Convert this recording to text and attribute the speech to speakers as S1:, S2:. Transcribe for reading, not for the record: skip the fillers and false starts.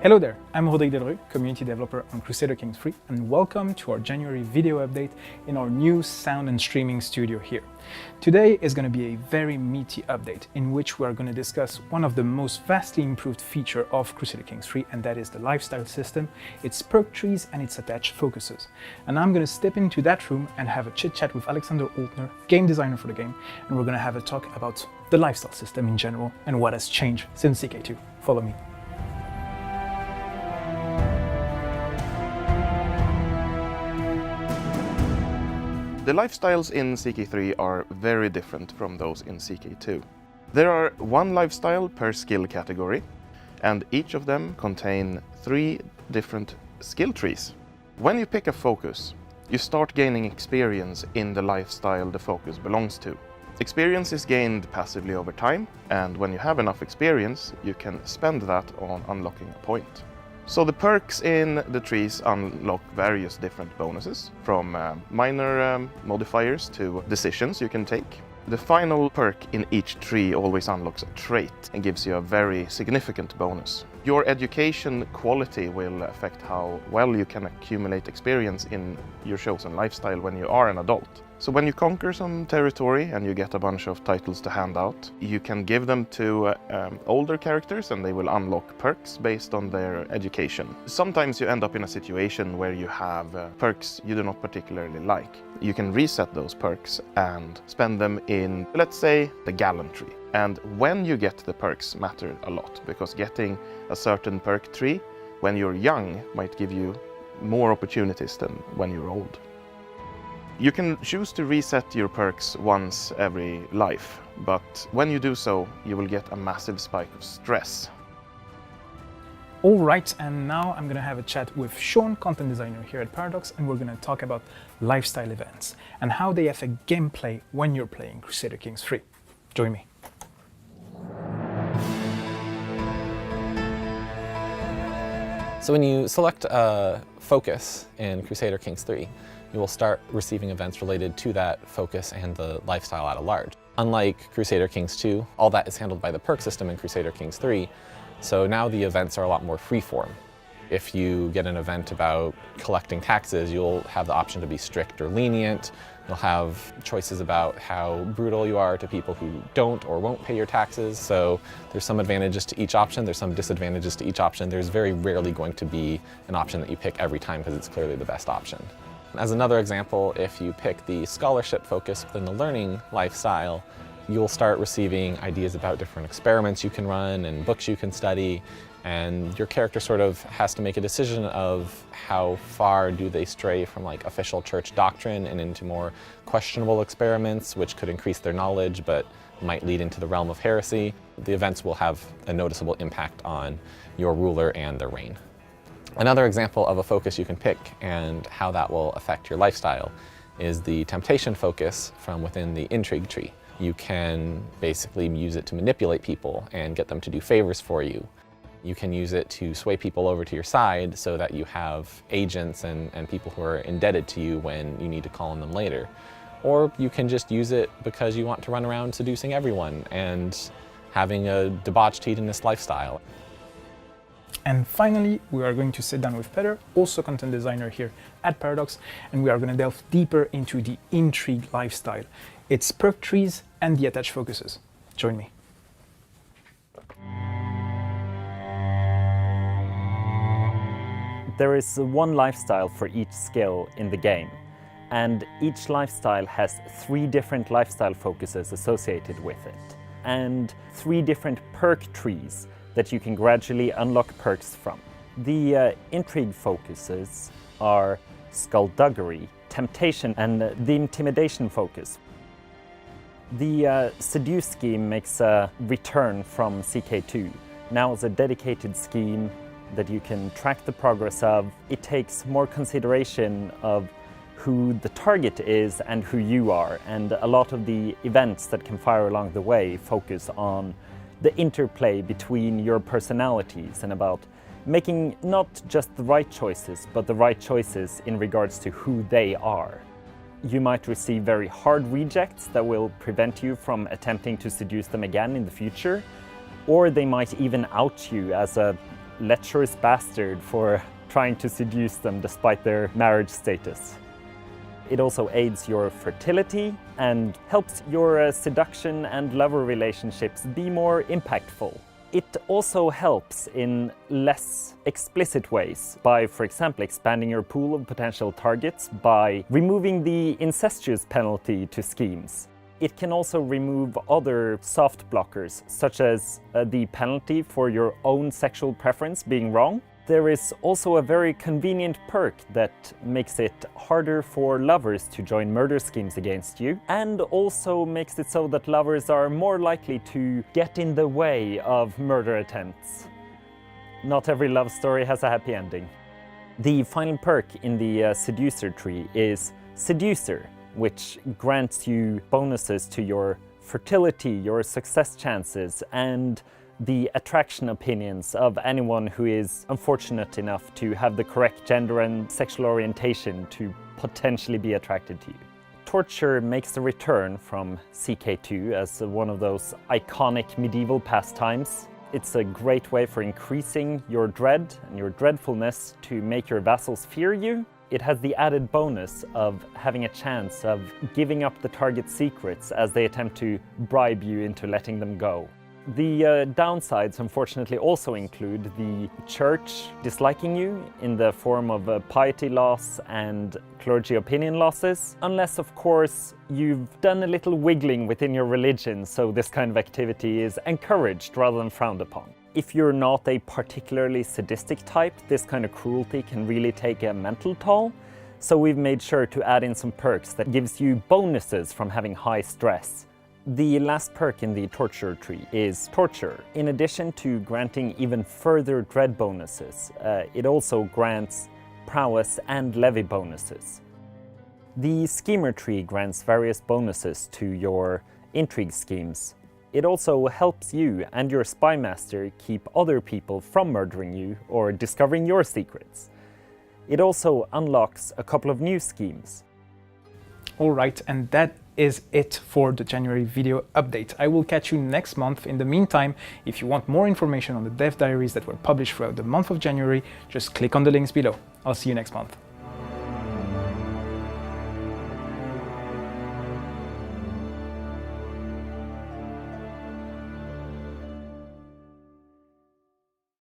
S1: Hello there, I'm Rodrigue, community developer on Crusader Kings III, and welcome to our January video update in our new sound and streaming studio here. Today is going to be a very meaty update in which we are going to discuss one of the most vastly improved features of Crusader Kings III, and that is the lifestyle system, its perk trees and its attached focuses. And I'm going to step into that room and have a chit-chat with Alexander Altner, game designer for the game, and we're going to have a talk about the lifestyle system in general and what has changed since CK2. Follow me.
S2: The lifestyles in CK3 are very different from those in CK2. There are one lifestyle per skill category, and each of them contain 3 different skill trees. When you pick a focus, you start gaining experience in the lifestyle the focus belongs to. Experience is gained passively over time, and when you have enough experience, you can spend that on unlocking a point. So the perks in the trees unlock various different bonuses, from minor modifiers to decisions you can take. The final perk in each tree always unlocks a trait and gives you a very significant bonus. Your education quality will affect how well you can accumulate experience in your chosen lifestyle when you are an adult. So when you conquer some territory and you get a bunch of titles to hand out, you can give them to older characters and they will unlock perks based on their education. Sometimes you end up in a situation where you have perks you do not particularly like. You can reset those perks and spend them in, let's say, the gallantry. And when you get the perks matter a lot, because getting a certain perk tree when you're young might give you more opportunities than when you're old. You can choose to reset your perks once every life, but when you do so, you will get a massive spike of stress.
S1: Alright, and now I'm going to have a chat with Sean, content designer here at Paradox, and we're going to talk about lifestyle events and how they affect gameplay when you're playing Crusader Kings III. Join me.
S3: So when you select a focus in Crusader Kings III, you will start receiving events related to that focus and the lifestyle at large. Unlike Crusader Kings II, all that is handled by the perk system in Crusader Kings III, so now the events are a lot more freeform. If you get an event about collecting taxes, you'll have the option to be strict or lenient. You'll have choices about how brutal you are to people who don't or won't pay your taxes. So there's some advantages to each option, there's some disadvantages to each option. There's very rarely going to be an option that you pick every time because it's clearly the best option. As another example, if you pick the scholarship focus within the learning lifestyle, you'll start receiving ideas about different experiments you can run and books you can study, and your character sort of has to make a decision of how far do they stray from like official church doctrine and into more questionable experiments, which could increase their knowledge but might lead into the realm of heresy. The events will have a noticeable impact on your ruler and their reign. Another example of a focus you can pick and how that will affect your lifestyle is the temptation focus from within the intrigue tree. You can basically use it to manipulate people and get them to do favors for you. You can use it to sway people over to your side so that you have agents and people who are indebted to you when you need to call on them later. Or you can just use it because you want to run around seducing everyone and having a debauched hedonist lifestyle.
S1: And finally, we are going to sit down with Peter, also content designer here at Paradox, and we are going to delve deeper into the intrigue lifestyle, its perk trees and the attached focuses. Join me.
S4: There is one lifestyle for each skill in the game, and each lifestyle has 3 different lifestyle focuses associated with it, and 3 different perk trees that you can gradually unlock perks from. The intrigue focuses are skullduggery, temptation, and the intimidation focus. The seduce scheme makes a return from CK2. Now it's a dedicated scheme that you can track the progress of. It takes more consideration of who the target is and who you are, and a lot of the events that can fire along the way focus on the interplay between your personalities and about making not just the right choices, but the right choices in regards to who they are. You might receive very hard rejects that will prevent you from attempting to seduce them again in the future, or they might even out you as a lecherous bastard for trying to seduce them despite their marriage status. It also aids your fertility and helps your seduction and lover relationships be more impactful. It also helps in less explicit ways by, for example, expanding your pool of potential targets by removing the incestuous penalty to schemes. It can also remove other soft blockers, such as the penalty for your own sexual preference being wrong. There is also a very convenient perk that makes it harder for lovers to join murder schemes against you, and also makes it so that lovers are more likely to get in the way of murder attempts. Not every love story has a happy ending. The final perk in the Seducer tree is Seducer, which grants you bonuses to your fertility, your success chances, and the attraction opinions of anyone who is unfortunate enough to have the correct gender and sexual orientation to potentially be attracted to you. Torture makes a return from CK2 as one of those iconic medieval pastimes. It's a great way for increasing your dread and your dreadfulness to make your vassals fear you. It has the added bonus of having a chance of giving up the target's secrets as they attempt to bribe you into letting them go. The downsides, unfortunately, also include the church disliking you in the form of piety loss and clergy opinion losses, unless, of course, you've done a little wiggling within your religion, so this kind of activity is encouraged rather than frowned upon. If you're not a particularly sadistic type, this kind of cruelty can really take a mental toll, so we've made sure to add in some perks that gives you bonuses from having high stress. The last perk in the torture tree is Torture. In addition to granting even further dread bonuses, it also grants prowess and levy bonuses. The Schemer tree grants various bonuses to your intrigue schemes. It also helps you and your spy master keep other people from murdering you or discovering your secrets. It also unlocks a couple of new schemes.
S1: Alright, and that is it for the January video update. I will catch you next month. In the meantime, if you want more information on the dev diaries that were published throughout the month of January, just click on the links below. I'll see you next month.